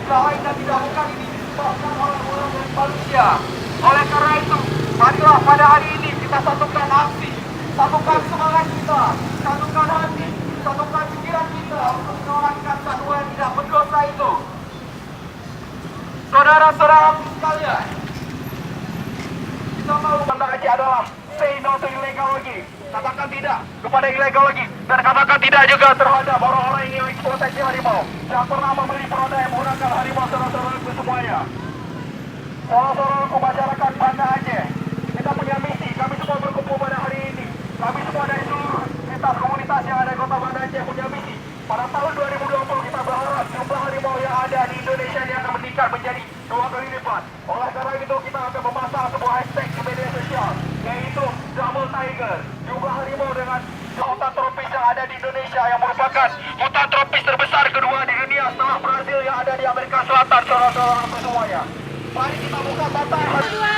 lain dan tidak bukan ini disebabkan oleh ulah dari manusia. Oleh karena itu, marilah pada hari ini kita satukan aksi, satukan semangat kita, satukan hati, satukan pikiran kita untuk menyuarakan fatwa yang tidak berdosa itu. Saudara-saudara sekalian, kita mau Banda Aceh adalah say no to illegal lagi. Katakan tidak kepada illegal lagi. Dan katakan tidak juga terhadap orang-orang yang ingin eksploitasi harimau. Yang pernah membeli produk yang menggunakan harimau, saudara-saudaraku semuanya. Saudara-saudaraku masyarakat Banda Aceh, kita punya misi. Kami semua berkumpul pada hari ini. Kami semua dari seluruh lintas komunitas yang ada di kota Banda Aceh punya misi. Pada tahun 2020 kita berharap jumlah harimau yang ada di Indonesia ini akan meningkat menjadi 2 kali lipat. Oleh karena itu kita akan memasang sebuah hashtag di media sosial, yaitu Double Tiger. Jumlah harimau dengan hutan tropis yang ada di Indonesia yang merupakan hutan tropis terbesar kedua di dunia setelah Brazil yang ada di Amerika Selatan, saudara-saudara semuanya. Mari kita buka mata.